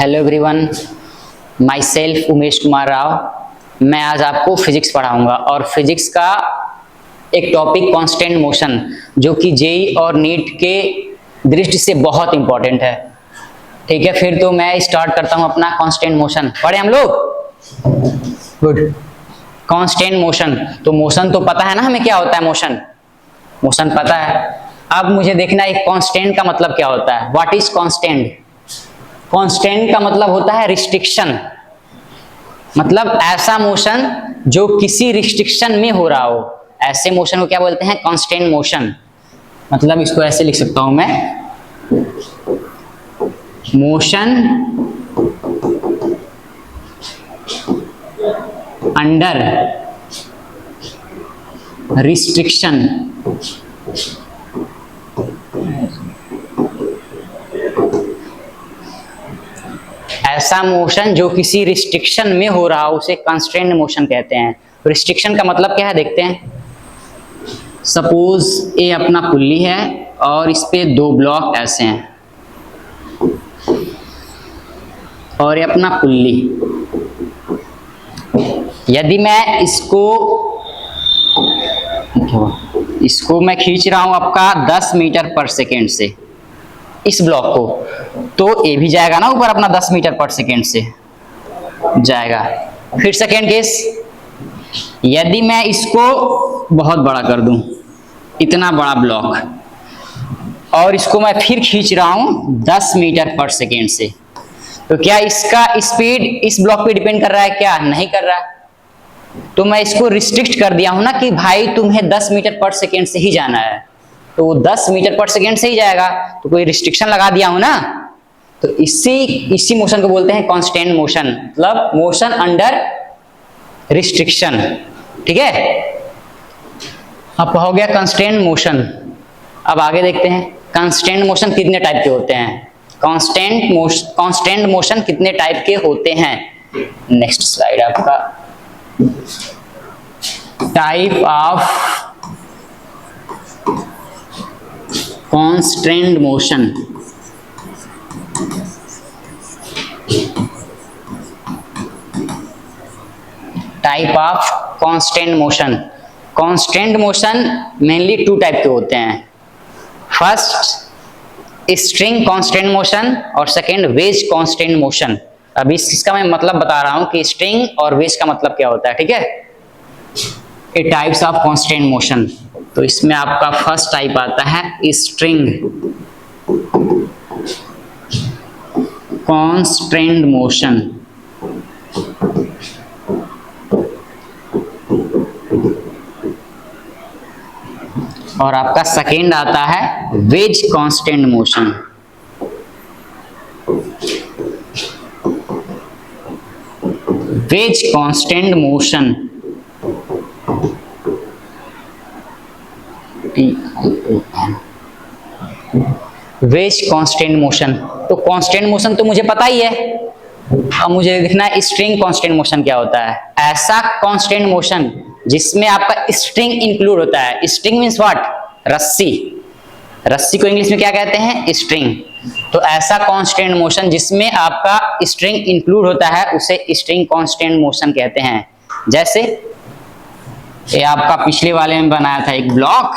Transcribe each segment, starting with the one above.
Hello everyone, my self Umesh Kumar Rao. मैं आज आपको फिजिक्स पढ़ाऊंगा और फिजिक्स का एक टॉपिक कांस्टेंट मोशन, जो कि जेई और नीट के दृष्टि से बहुत इंपॉर्टेंट है। ठीक है, फिर तो मैं स्टार्ट करता हूं अपना कांस्टेंट मोशन। पढ़े हम लोग? गुड। कांस्टेंट मोशन, तो मोशन तो पता है ना हमें क्या होता है। मोशन पता है। अब मुझे देखना है कांस्टेंट का मतलब क्या होता है। What is constant? कांस्टेंट का मतलब होता है रिस्ट्रिक्शन, मतलब ऐसा मोशन जो किसी रिस्ट्रिक्शन में हो रहा हो, ऐसे मोशन को क्या बोलते हैं? Constant motion. मतलब इसको ऐसे लिख सकता हूं मैं, मोशन अंडर रिस्ट्रिक्शन। ऐसा मोशन जो किसी रिस्ट्रिक्शन में हो रहा हो उसे कांस्टेंट मोशन कहते हैं। रिस्ट्रिक्शन का मतलब क्या है देखते हैं। सपोज ये अपना पुल्ली है और इस पे दो ब्लॉक ऐसे हैं और ये अपना पुल्ली। यदि मैं इसको मैं खींच रहा हूं आपका 10 मीटर पर सेकेंड से, इस ब्लॉक को, तो ये भी जाएगा ना ऊपर अपना 10 मीटर पर सेकेंड से जाएगा। फिर सेकेंड केस, यदि मैं इसको बहुत बड़ा कर दूं, इतना बड़ा ब्लॉक, और इसको मैं फिर खींच रहा हूं 10 मीटर पर सेकेंड से, तो क्या इसका स्पीड इस ब्लॉक पे डिपेंड कर रहा है? क्या नहीं कर रहा है। तो मैं इसको रिस्ट्रिक्ट कर दिया हूं ना कि भाई तुम्हें 10 मीटर पर सेकेंड से ही जाना है, तो वो 10 मीटर पर सेकेंड से ही जाएगा। तो कोई रिस्ट्रिक्शन लगा दिया हूं ना, तो इसी मोशन को बोलते हैं कांस्टेंट मोशन, मतलब मोशन अंडर रिस्ट्रिक्शन। ठीक है, अब हो गया कांस्टेंट मोशन। अब आगे देखते हैं कांस्टेंट मोशन कितने टाइप के होते हैं। कांस्टेंट मोशन कितने टाइप के होते हैं। नेक्स्ट स्लाइड आपका, type of constant motion. Type of constant motion. Constant motion mainly 2 type के होते हैं। फर्स्ट स्ट्रिंग कांस्टेंट मोशन और सेकंड वेज कांस्टेंट मोशन। अभी इसका मैं मतलब बता रहा हूं कि स्ट्रिंग और वेज का मतलब क्या होता है। ठीक है, ये टाइप्स ऑफ कांस्टेंट मोशन। तो इसमें आपका फर्स्ट टाइप आता है स्ट्रिंग कांस्टेंट मोशन, और आपका सेकेंड आता है वेज कांस्टेंट मोशन। वेज कांस्टेंट मोशन, वेज कांस्टेंट मोशन। तो कांस्टेंट मोशन तो मुझे पता ही है। अब मुझे देखना है स्ट्रिंग कांस्टेंट मोशन क्या होता है। ऐसा कांस्टेंट मोशन जिसमें आपका स्ट्रिंग इंक्लूड होता है। String means what? रस्सी। रस्सी को इंग्लिश में क्या कहते हैं? स्ट्रिंग। तो ऐसा कांस्टेंट मोशन जिसमें आपका स्ट्रिंग इंक्लूड होता है उसे स्ट्रिंग कांस्टेंट मोशन कहते हैं। जैसे ये आपका पिछले वाले में बनाया था एक ब्लॉक,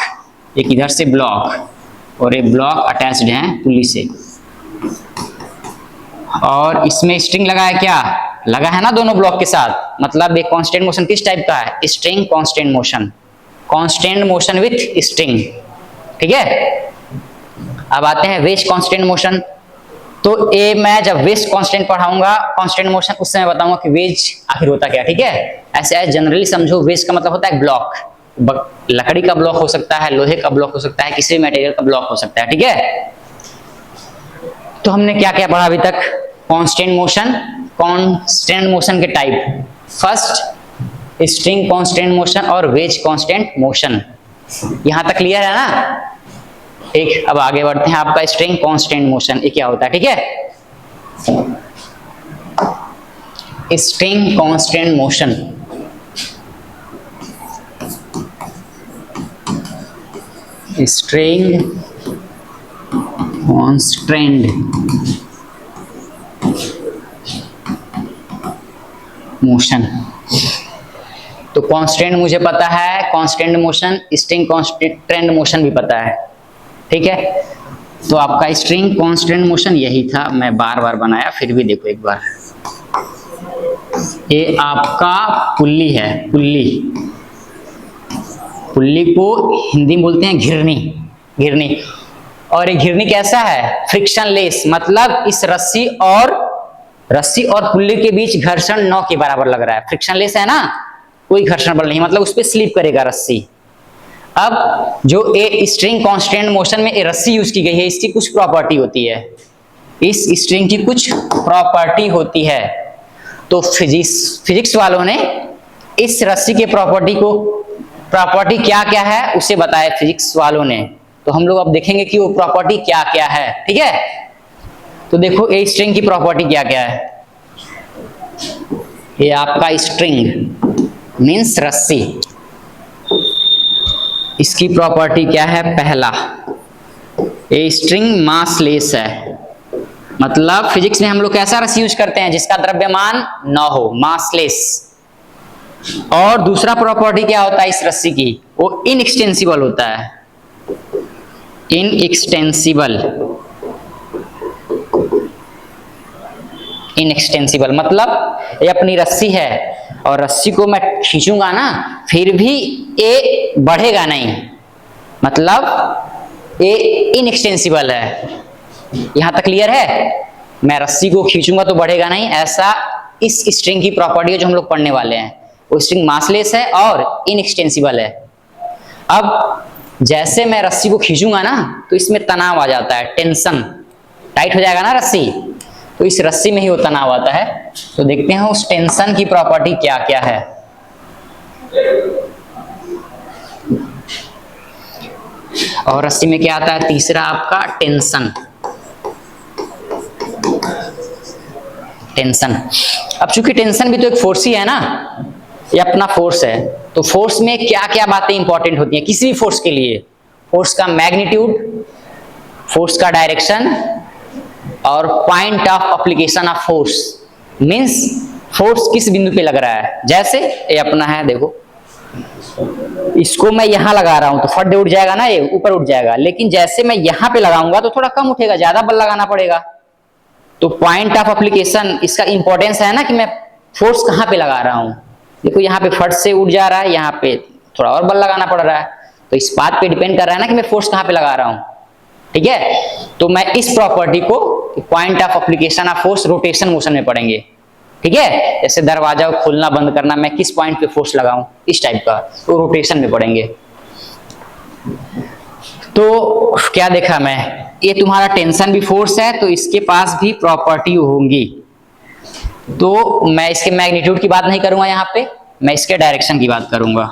एक इधर से ब्लॉक, और एक ब्लॉक अटैच्ड है पुल्ली से, और इसमें स्ट्रिंग लगा है। क्या लगा है ना दोनों ब्लॉक के साथ। मतलब एक कांस्टेंट मोशन किस टाइप का है? String constant motion. Constant motion with string. ठीक है, अब आते हैं वेज कांस्टेंट मोशन। तो ये मैं जब वेज कांस्टेंट पढ़ाऊंगा कांस्टेंट मोशन, उस समय बताऊंगा कि वेज आखिर होता क्या। ठीक है, ऐसे जनरली समझो, वेज का मतलब होता है ब्लॉक। लकड़ी का ब्लॉक हो सकता है, लोहे का ब्लॉक हो सकता है, किसी भी मटेरियल का ब्लॉक हो सकता है। ठीक है, तो हमने क्या क्या पढ़ा अभी तक? कांस्टेंट मोशन, कांस्टेंट मोशन के type, first string constant motion और वेज कांस्टेंट मोशन। यहां तक क्लियर है ना? एक, अब आगे बढ़ते हैं। आपका स्ट्रिंग कांस्टेंट मोशन ये क्या होता है? ठीक है, string constant motion. String constant motion. तो कांस्टेंट मुझे पता है, constant motion, string constant motion भी पता है, ठीक है। तो आपका स्ट्रिंग कांस्टेंट मोशन यही था, मैं बार बार बनाया, फिर भी देखो एक बार। ये आपका पुल्ली है, पुल्ली। पुल्ली को हिंदी में बोलते हैं घिरनी, घिरनी। और ये घिरनी कैसा है? फ्रिक्शनलेस, मतलब इस रस्सी और पुल्ली के बीच घर्षण 9 के बराबर लग रहा है। फ्रिक्शनलेस है ना, कोई घर्षण बल नहीं, मतलब उस पर स्लिप करेगा रस्सी। अब जो ए स्ट्रिंग कांस्टेंट मोशन में ए रस्सी यूज की गई है, इसकी कुछ प्रॉपर्टी होती है, इस स्ट्रिंग की कुछ प्रॉपर्टी होती है। तो फिजिक्स वालों ने इस रस्सी के प्रॉपर्टी क्या क्या है उसे बताया फिजिक्स वालों ने। तो हम लोग अब देखेंगे कि वो प्रॉपर्टी क्या क्या है, ठीक है। तो देखो ए स्ट्रिंग की प्रॉपर्टी क्या क्या है। ये आपका स्ट्रिंग मीन्स रस्सी, इसकी प्रॉपर्टी क्या है? पहला, ये स्ट्रिंग मासलेस है, मतलब फिजिक्स में हम लोग कैसा रस्सी यूज करते हैं जिसका द्रव्यमान न हो, मासलेस। और दूसरा प्रॉपर्टी क्या होता है इस रस्सी की? वो इनएक्सटेंसिबल होता है, इनएक्सटेंसिबल। इनएक्सटेंसिबल मतलब ये अपनी रस्सी है और रस्सी को मैं खींचूंगा ना, फिर भी ये बढ़ेगा नहीं, मतलब ये इनएक्सटेंसिबल है। यहां तक क्लियर है? मैं रस्सी को खींचूंगा तो बढ़ेगा नहीं, ऐसा इस स्ट्रिंग की प्रॉपर्टी है जो हम लोग पढ़ने वाले हैं। वो स्ट्रिंग मासलेस है और इनएक्सटेंसिबल है। अब जैसे मैं रस्सी को खींचूंगा ना तो इसमें तनाव आ जाता है, टेंशन, टाइट हो जाएगा ना रस्सी, तो इस रस्सी में ही वो तनाव आता है। तो देखते हैं उस टेंशन की प्रॉपर्टी क्या क्या है। और रस्सी में क्या आता है? तीसरा आपका टेंशन, टेंशन। अब चूंकि टेंशन भी तो एक फोर्स ही है ना, ये अपना फोर्स है, तो फोर्स में क्या क्या बातें इंपॉर्टेंट होती हैं किसी भी फोर्स के लिए? फोर्स का मैग्नीट्यूड, फोर्स का डायरेक्शन और point of application of force, means force किस बिंदु पे लग रहा है। जैसे ये अपना है, देखो इसको मैं यहां लगा रहा हूं तो फट उठ जाएगा ना, ये ऊपर उठ जाएगा, लेकिन जैसे मैं यहां पे लगाऊंगा तो थोड़ा कम उठेगा, ज्यादा बल लगाना पड़ेगा। तो पॉइंट ऑफ एप्लीकेशन, इसका इंपॉर्टेंस है ना कि मैं फोर्स कहां पे लगा रहा हूं। देखो यहाँ पे फट से उठ जा रहा है, यहाँ पे थोड़ा और बल लगाना पड़ रहा है, तो इस बात पे डिपेंड कर रहा है ना कि मैं फोर्स कहां पे लगा रहा हूं, ठीक है। तो मैं इस प्रॉपर्टी को point of application of force rotation motion में पढ़ेंगे, ठीक है। जैसे दरवाजा को खोलना बंद करना, मैं किस पॉइंट पे फोर्स लगाऊं, इस टाइप का, तो रोटेशन में पढ़ेंगे। तो क्या देखा मैं, ये तुम्हारा टेंशन भी फोर्स है तो इसके पास भी प्रॉपर्टी होंगी। तो मैं इसके मैग्नीट्यूड की बात नहीं करूंगा यहाँ पे, मैं इसके डायरेक्शन की बात करूंगा,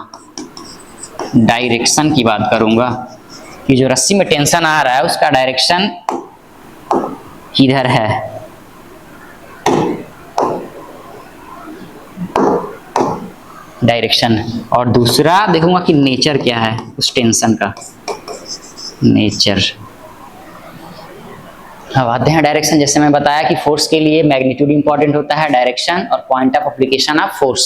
डायरेक्शन की बात करूंगा कि जो रस्सी में टेंशन आ रहा है उसका डायरेक्शन किधर है। डायरेक्शन, और दूसरा देखूंगा कि नेचर क्या है उस टेंशन का, नेचर। अब आते हैं डायरेक्शन। जैसे मैं बताया कि फोर्स के लिए मैग्नीट्यूड इंपॉर्टेंट होता है, डायरेक्शन और point of application of force.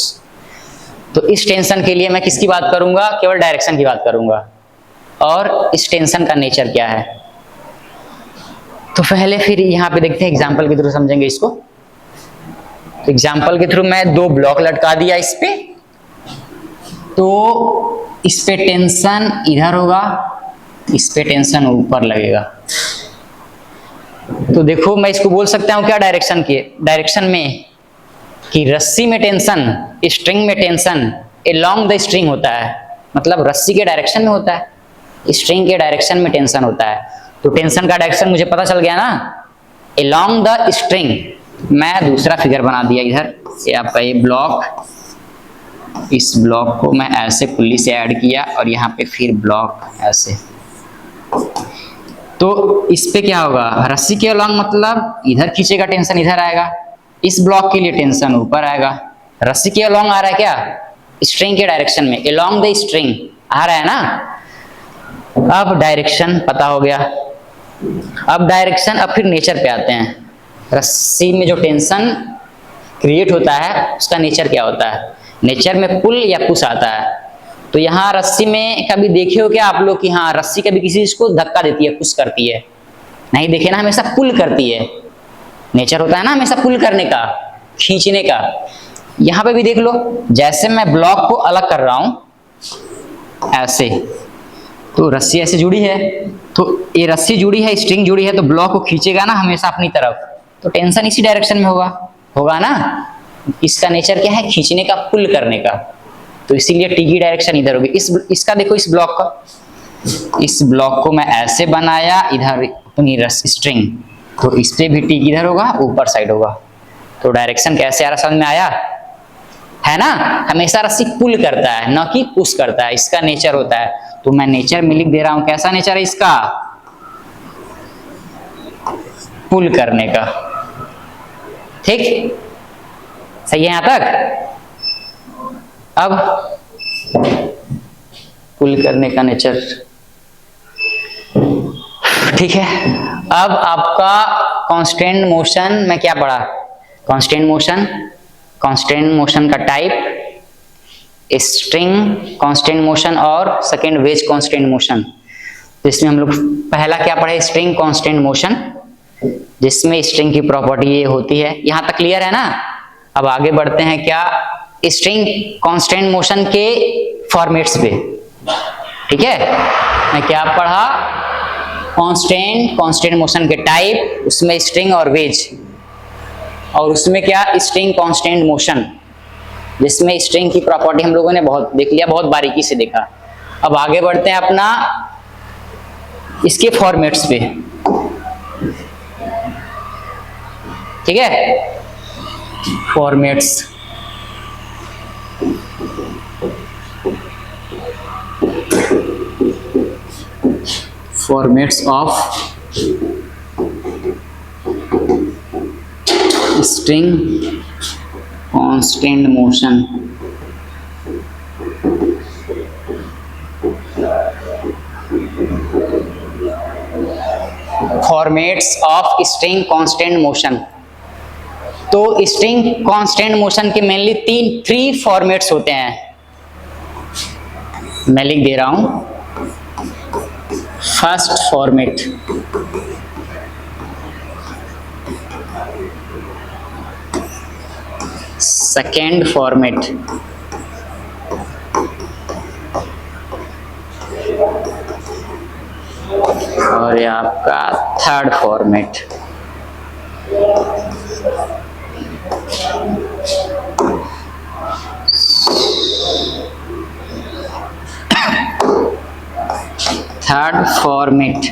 तो इस टेंशन के लिए मैं किसकी बात करूंगा? केवल डायरेक्शन की बात करूंगा। और इस टेंशन का नेचर क्या है, तो पहले फिर यहाँ पे देखते हैं, एग्जाम्पल के थ्रू समझेंगे इसको। तो एग्जाम्पल के थ्रू मैं 2 ब्लॉक लटका दिया इस पे, तो इस पे टेंशन इधर होगा, इस पे टेंशन ऊपर लगेगा। तो देखो मैं इसको बोल सकता हूं क्या डायरेक्शन में कि रस्सी में टेंशन, स्ट्रिंग में टेंशन अलोंग द स्ट्रिंग होता है, मतलब रस्सी के डायरेक्शन में होता है, स्ट्रिंग के डायरेक्शन में टेंशन होता है। तो टेंशन का डायरेक्शन मुझे पता चल गया ना, अलोंग द स्ट्रिंग। मैं दूसरा फिगर बना दिया इधर, ये आपका ये ब्लॉक, इस ब्लॉक को मैं ऐसे पुल्ली से ऐड किया और यहाँ पे फिर ब्लॉक ऐसे। तो इस पे क्या होगा, रस्सी के अलोंग मतलब इधर खींचेगा टेंशन इधर आएगा, इस ब्लॉक के लिए टेंशन ऊपर आएगा। रस्सी के अलोंग आ रहा है क्या, स्ट्रिंग के डायरेक्शन में, अलोंग द स्ट्रिंग आ रहा है ना। अब डायरेक्शन पता हो गया, अब डायरेक्शन, अब फिर नेचर पे आते हैं। रस्सी में जो टेंशन क्रिएट होता है उसका नेचर क्या होता है, नेचर में पुल या पुश आता है। तो यहाँ रस्सी में कभी देखे हो क्या आप लोग कि हाँ रस्सी कभी किसी चीज को धक्का देती है, पुश करती है? नहीं देखे ना, हमेशा पुल करती है। नेचर होता है ना हमेशा पुल करने का, खींचने का। यहाँ पे भी देख लो, जैसे मैं ब्लॉक को अलग कर रहा हूं ऐसे, तो रस्सी ऐसे जुड़ी है, तो ये रस्सी जुड़ी है, स्ट्रिंग जुड़ी है, तो ब्लॉक को खींचेगा ना हमेशा अपनी तरफ, तो टेंशन इसी डायरेक्शन में होगा ना। इसका नेचर क्या है, खींचने का, पुल करने का। तो इसीलिए टी की डायरेक्शन इधर होगी। इसका देखो, इस ब्लॉक का, इस ब्लॉक को मैं ऐसे बनाया, इधर अपनी स्ट्रिंग, तो इस पे भी टी किधर होगा, ऊपर साइड होगा। तो डायरेक्शन कैसे आ रहा समझ में आया है ना। हमेशा रस्सी पुल करता है ना कि पुश करता है, इसका नेचर होता है। तो मैं नेचर में लिख दे रहा हूं, कैसा नेचर है इसका, पुल करने का। ठीक, सही है यहां तक। अब पुल करने का नेचर, ठीक है। अब आपका कांस्टेंट मोशन में क्या पढ़ा, कांस्टेंट मोशन का टाइप, स्ट्रिंग कांस्टेंट मोशन और सेकेंड वेज कांस्टेंट मोशन। तो इसमें हम लोग पहला क्या पढ़े, स्ट्रिंग कांस्टेंट मोशन, जिसमें स्ट्रिंग की प्रॉपर्टी ये होती है। यहां तक क्लियर है ना। अब आगे बढ़ते हैं, क्या स्ट्रिंग कांस्टेंट मोशन के फॉर्मेट्स पे। ठीक है, मैं क्या पढ़ा, कांस्टेंट मोशन के टाइप, उसमें स्ट्रिंग और वेज, और उसमें क्या स्ट्रिंग कांस्टेंट मोशन, जिसमें स्ट्रिंग की प्रॉपर्टी हम लोगों ने बहुत देख लिया, बहुत बारीकी से देखा। अब आगे बढ़ते हैं अपना इसके फॉर्मेट्स पे। ठीक है, formats, of string constant motion. Formats of string constant motion. तो स्ट्रिंग कांस्टेंट मोशन के मेनली थ्री फॉर्मेट्स होते हैं। मैं लिख दे रहा हूं, फर्स्ट फॉर्मेट, सेकेंड फॉर्मेट, और ये आपका थर्ड फॉर्मेट। Third format.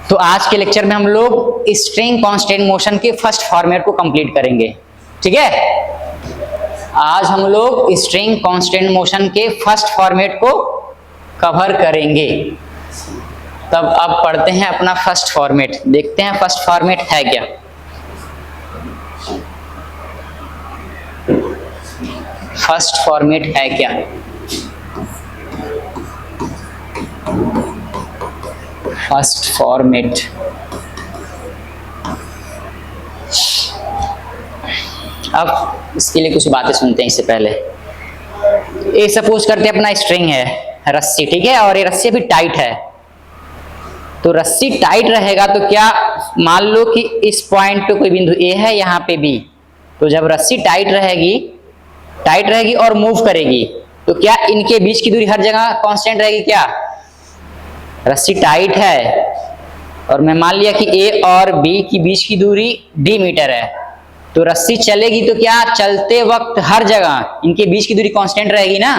तो आज के लेक्चर में हम लोग स्ट्रिंग कांस्टेंट मोशन के फर्स्ट फॉर्मेट को कंप्लीट करेंगे। ठीक है, आज हम लोग स्ट्रिंग कांस्टेंट मोशन के फर्स्ट फॉर्मेट को कवर करेंगे। तब अब पढ़ते हैं अपना फर्स्ट फॉर्मेट, देखते हैं फर्स्ट फॉर्मेट है क्या। फर्स्ट फॉर्मेट है क्या, फर्स्ट फॉर्मेट। अब इसके लिए कुछ बातें सुनते हैं इससे पहले। ये सपोज करते हैं अपना स्ट्रिंग है, रस्सी, ठीक है, और ये रस्सी भी टाइट है। तो रस्सी टाइट रहेगा तो क्या, मान लो कि इस पॉइंट पे कोई बिंदु ए है, यहाँ पे बी। तो जब रस्सी टाइट रहेगी और मूव करेगी, तो क्या इनके बीच की दूरी हर जगह कांस्टेंट रहेगी क्या? रस्सी टाइट है और मैं मान लिया कि ए और बी की बीच की दूरी d मीटर है, तो रस्सी चलेगी तो क्या चलते वक्त हर जगह इनके बीच की दूरी कांस्टेंट रहेगी ना।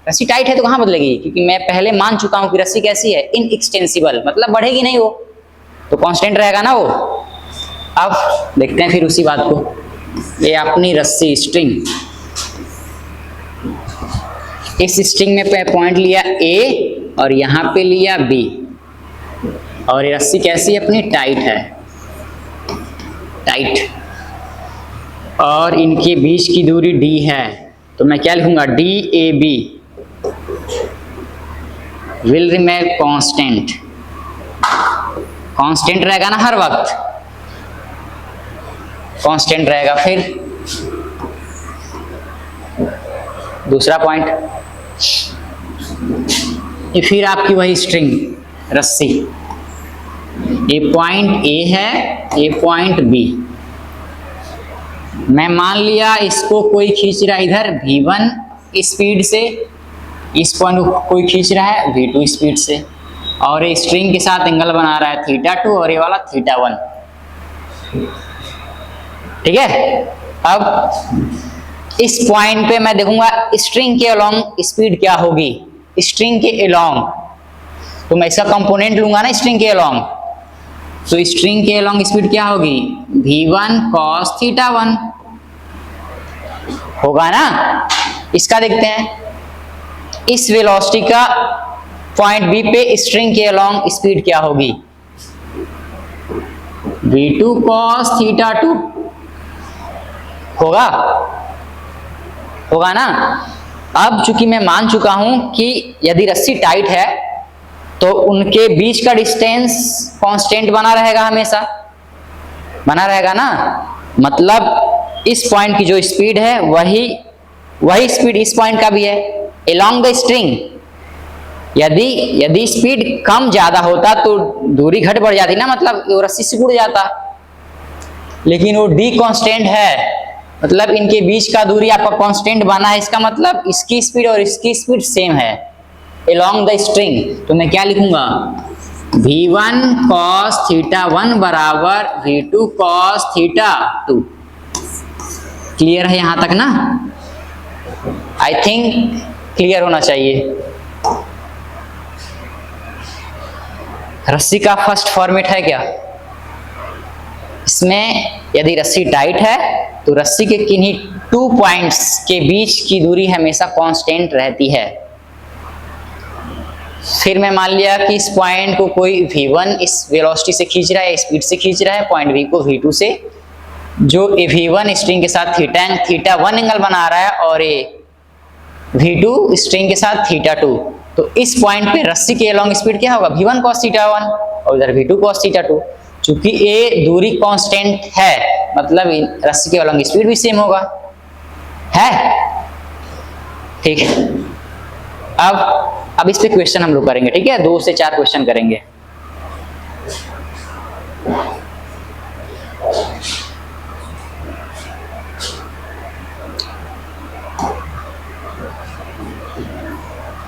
रस्सी टाइट है तो कहाँ बदलेगी, क्योंकि मैं पहले मान चुका हूं कि रस्सी कैसी है, इनएक्सटेंसिबल, मतलब बढ़ेगी नहीं वो, तो कांस्टेंट रहेगा ना वो। अब देखते हैं फिर उसी बात को। ये अपनी रस्सी स्ट्रिंग, इस स्ट्रिंग में पॉइंट लिया ए और यहाँ पे लिया बी, और ये रस्सी कैसी है अपनी, टाइट है, टाइट, और इनके बीच की दूरी d है। तो मैं क्या लिखूंगा, d A B will remain constant, constant रहेगा ना हर वक्त। कांस्टेंट रहेगा। फिर दूसरा पॉइंट, ये फिर आपकी वही स्ट्रिंग, रस्सी, ये पॉइंट ए है, ये पॉइंट बी। मैं मान लिया इसको कोई खींच रहा है इधर v1 स्पीड से, इस पॉइंट को कोई खींच रहा है v2 स्पीड से, और ये स्ट्रिंग के साथ एंगल बना रहा है θ2 और ये वाला θ1। ठीक है। अब इस पॉइंट पे मैं देखूंगा स्ट्रिंग के अलोंग स्पीड क्या होगी, स्ट्रिंग के अलोंग, तो मैं इसका कंपोनेंट लूंगा ना स्ट्रिंग के अलोंग, तो स्ट्रिंग के अलोंग स्पीड क्या होगी, v1 cos θ1 होगा ना। इसका देखते हैं, इस वेलोसिटी का पॉइंट बी पे स्ट्रिंग के अलोंग स्पीड क्या होगी, v2 cos θ2 होगा ना। अब चूंकि मैं मान चुका हूं कि यदि रस्सी टाइट है तो उनके बीच का डिस्टेंस कांस्टेंट बना रहेगा, हमेशा बना रहेगा ना। मतलब इस पॉइंट की जो स्पीड है वही स्पीड इस पॉइंट का भी है अलोंग द स्ट्रिंग। यदि स्पीड कम ज्यादा होता तो दूरी घट बढ़ जाती ना, मतलब वो रस्सी से जुड़ जाता, लेकिन वो डी कांस्टेंट है, मतलब इनके बीच का दूरी आपका कांस्टेंट बना है। इसका मतलब इसकी स्पीड और इसकी स्पीड सेम है अलोंग द स्ट्रिंग। तो मैं क्या लिखूंगा, v1 cos θ1 बराबर v2 cos θ2। क्लियर है यहां तक ना? आई थिंक क्लियर होना चाहिए। रस्सी का फर्स्ट फॉर्मेट है क्या, इसमें यदि रस्सी टाइट है तो रस्सी के किन्हीं 2 पॉइंट्स के बीच की दूरी हमेशा कांस्टेंट रहती है। फिर मैं मान लिया कि इस पॉइंट को कोई v1 इस वेलोसिटी से खींच रहा है, स्पीड से खींच रहा है, पॉइंट v को v2 से, जो v1 स्ट्रिंग के साथ θ1 एंगल बना रहा है और ये v2 स्ट्रिंग के साथ θ2। तो इस पॉइंट पे रस्सी के अलोंग स्पीड क्या होगा, v1 cos θ1 और इधर v2 cos θ2। चूंकि ये दूरी कांस्टेंट है, मतलब रस्सी के अलोंग स्पीड भी सेम होगा, है ठीक है। अब इस पे क्वेश्चन हम लोग करेंगे, ठीक है, 2 से 4 क्वेश्चन करेंगे।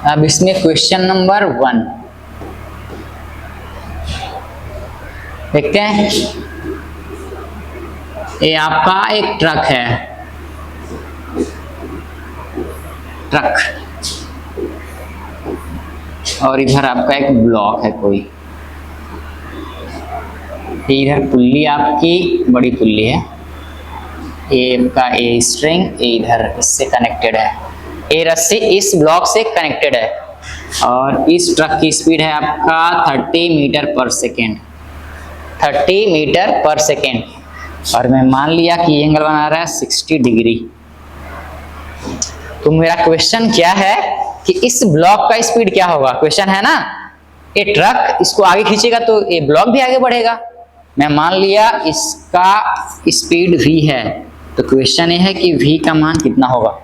अब इसमें क्वेश्चन नंबर 1 देखते हैं। ये आपका एक ट्रक है, ट्रक, और इधर आपका एक ब्लॉक है कोई, इधर पुल्ली आपकी बड़ी पुल्ली है, ये आपका ए स्ट्रिंग इधर इससे कनेक्टेड है, ये रस्सी इस ब्लॉक से कनेक्टेड है, और इस ट्रक की स्पीड है आपका 30 मीटर पर सेकेंड, 30 मीटर पर सेकेंड, और मैं मान लिया कि ये एंगल बना रहा है 60 डिग्री। तो मेरा क्वेश्चन क्या है कि इस ब्लॉक का स्पीड क्या होगा, क्वेश्चन है ना। ये ट्रक इसको आगे खींचेगा तो ये ब्लॉक भी आगे बढ़ेगा। मैं मान लिया इसका स्पीड v है, तो क्वेश्चन ये है कि v का मान कितना होगा।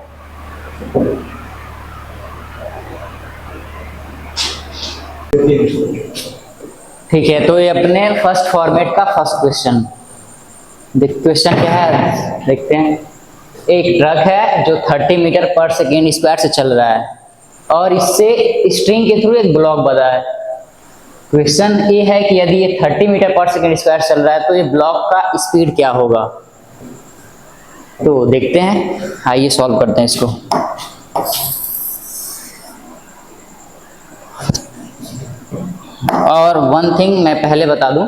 ठीक है, तो ये अपने फर्स्ट फॉर्मेट का फर्स्ट क्वेश्चन। क्वेश्चन क्या है देखते हैं। एक ट्रक है जो 30 मीटर पर सेकेंड स्क्वायर से चल रहा है और इससे स्ट्रिंग के थ्रू एक ब्लॉक बंधा है। क्वेश्चन ये है कि यदि ये 30 मीटर पर सेकेंड स्क्वायर चल रहा है तो ये ब्लॉक का स्पीड क्या होगा। तो देखते हैं, आइए सॉल्व करते हैं इसको। और वन थिंग मैं पहले बता दूं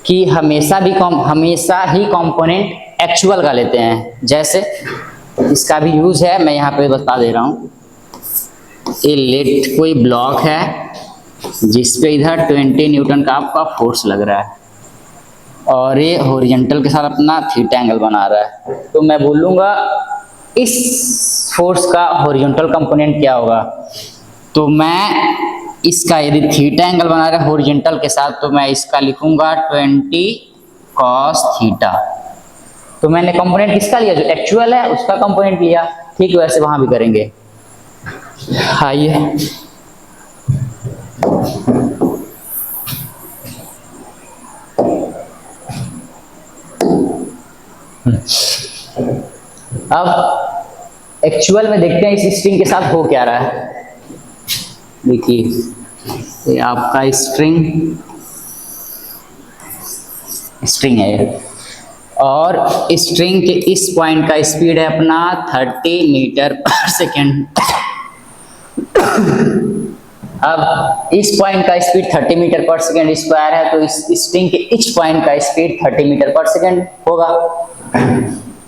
कि हमेशा ही कंपोनेंट एक्चुअल का लेते हैं, जैसे इसका भी यूज है, मैं यहाँ पे बता दे रहा हूँ। ये लेट कोई ब्लॉक है जिसपे इधर 20 न्यूटन का आपका फोर्स लग रहा है और ये हॉरिजॉन्टल के साथ अपना थीटा एंगल बना रहा है। तो मैं बोलूँगा इस फोर्स का हॉरिजॉन्टल कंपोनेंट क्या होगा। तो मैं इसका यदि थीटा एंगल बना रहा है हॉरिजॉन्टल के साथ, तो मैं इसका लिखूंगा 20 cos थीटा। तो मैंने कंपोनेंट किसका लिया, जो एक्चुअल है उसका कंपोनेंट लिया। ठीक, वैसे वहां भी करेंगे। आइए अब एक्चुअल में देखते हैं इस स्ट्रिंग के साथ हो क्या रहा है। देखिए ये आपका स्ट्रिंग है और स्ट्रिंग के इस पॉइंट का स्पीड है अपना 30 मीटर पर सेकेंड। अब इस पॉइंट का स्पीड 30 मीटर पर सेकेंड स्क्वायर है, तो इस स्ट्रिंग के इच पॉइंट का स्पीड 30 मीटर पर सेकेंड होगा।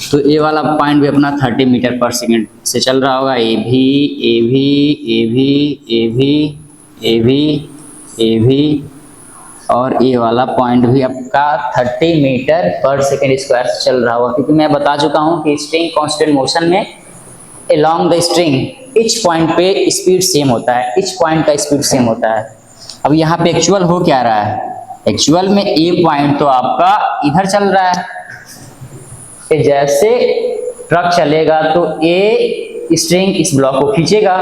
तो ये वाला पॉइंट भी अपना 30 मीटर पर सेकेंड से चल रहा होगा। ए भी ए भी ए भी ए भी ए भी ए भी और ये वाला पॉइंट भी आपका 30 मीटर पर सेकेंड स्क्वायर से चल रहा होगा, क्योंकि मैं बता चुका हूँ कि स्ट्रिंग कांस्टेंट मोशन में along the string each point पे स्पीड सेम होता है, इच पॉइंट का स्पीड सेम होता है। अब यहाँ पे एक्चुअल हो क्या रहा है, एक्चुअल में ए पॉइंट तो आपका इधर चल रहा है, कि जैसे ट्रक चलेगा तो ए स्ट्रिंग इस ब्लॉक को खींचेगा।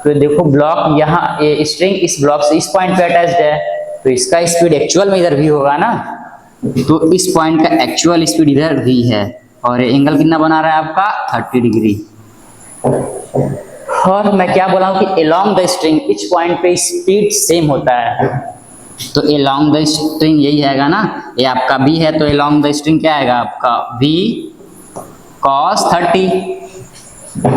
तो देखो ब्लॉक यहाँ ए स्ट्रिंग इस ब्लॉक से इस पॉइंट पे अटैच्ड है, तो इसका स्पीड एक्चुअल में इधर भी होगा ना। तो इस पॉइंट का एक्चुअल स्पीड इधर भी है और एंगल कितना बना रहा है आपका 30 डिग्री। और मैं क्या बोला हूँ कि along the string each point पे स्पीड सेम होता है, तो along द स्ट्रिंग यही आएगा ना, ये आपका b है तो along द स्ट्रिंग क्या आएगा आपका v cos 30।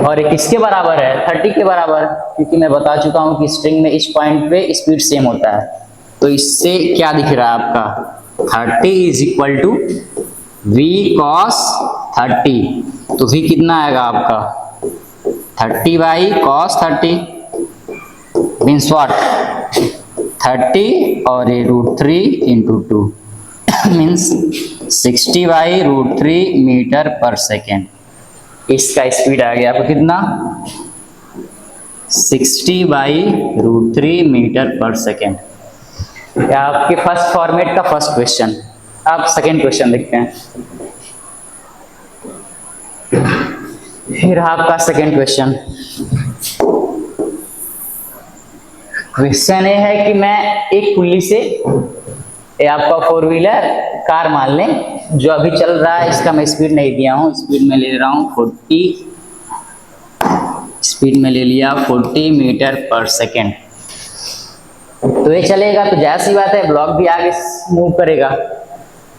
और ये किसके बराबर है, 30 के बराबर, क्योंकि मैं बता चुका हूँ कि स्ट्रिंग में इस पॉइंट पे स्पीड सेम होता है। तो इससे क्या दिख रहा है आपका 30 is equal to v cos 30। तो v कितना आएगा आपका 30 बाई cos 30 मीन्स व्हाट 30 और ये √3 इंटू 2 मीन्स 60 बाई √3 मीटर पर सेकेंड। इसका स्पीड आ गया आपको कितना 60 बाई √3 मीटर पर सेकेंड। आपके फर्स्ट फॉर्मेट का फर्स्ट क्वेश्चन। आप सेकेंड क्वेश्चन देखते हैं। फिर आपका सेकेंड क्वेश्चन, क्वेश्चन ये है कि मैं एक पुल्ली से ये आपका 4 व्हीलर कार मान लें जो अभी चल रहा है, इसका मैं स्पीड नहीं दिया हूँ, स्पीड में ले रहा हूँ 40, स्पीड में ले लिया 40 मीटर पर सेकेंड। तो ये चलेगा तो जाहिर सी बात है ब्लॉक भी आगे मूव करेगा।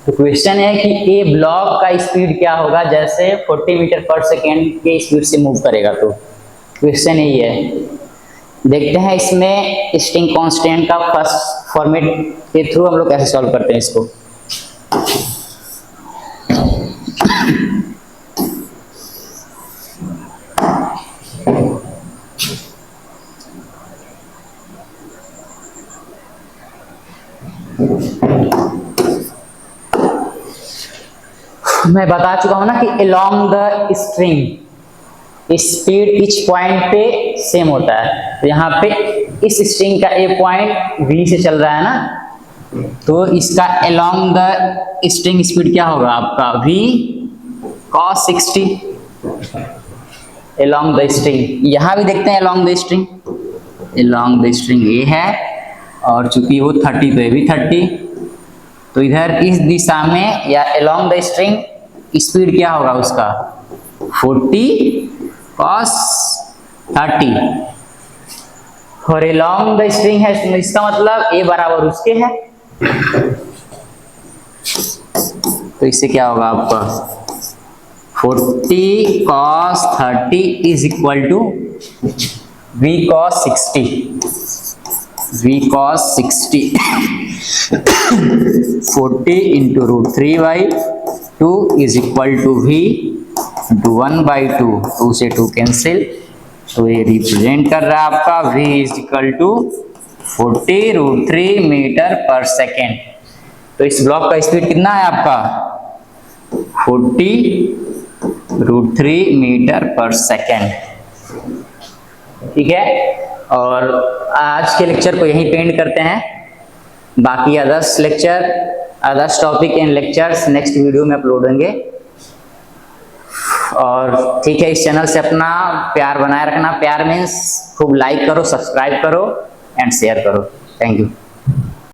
तो क्वेश्चन है कि ए ब्लॉक का स्पीड क्या होगा जैसे 40 मीटर पर सेकेंड के स्पीड से मूव करेगा। तो क्वेश्चन यही है, देखते हैं इसमें स्ट्रिंग कांस्टेंट का फर्स्ट फॉर्मेट के थ्रू हम लोग कैसे सॉल्व करते हैं इसको। मैं बता चुका हूं ना कि along the string speed each point पे सेम होता है। तो यहाँ पे इस स्ट्रिंग का ए पॉइंट v से चल रहा है ना, तो इसका along द स्ट्रिंग स्पीड क्या होगा आपका v cos 60 along the string. यहाँ भी देखते हैं along the string, along the string ए है और चूंकि वो 30 तो ये भी 30, तो इधर इस दिशा में या along द स्ट्रिंग स्पीड क्या होगा उसका 40 cos 30 और along द स्ट्रिंग है, इसका मतलब ए बराबर उसके है, तो इससे क्या होगा आपका 40 cos 30 is equal to v cos 60, v cos 60 40 into √3/2 is equal to v into 1/2, 2 से 2 कैंसिल, तो ये रिप्रेजेंट कर रहा है आपका v is equal to 40 √3 metre पर सेकेंड। तो इस ब्लॉक का स्पीड कितना है आपका 40 √3 मीटर पर सेकेंड। ठीक है, और आज के लेक्चर को यहीं पेंड करते हैं। बाकी others lecture, others topic and lectures next video में अपलोड होंगे। और ठीक है, इस चैनल से अपना प्यार बनाए रखना। प्यार मीन्स खूब लाइक करो, सब्सक्राइब करो एंड शेयर करो। Thank you.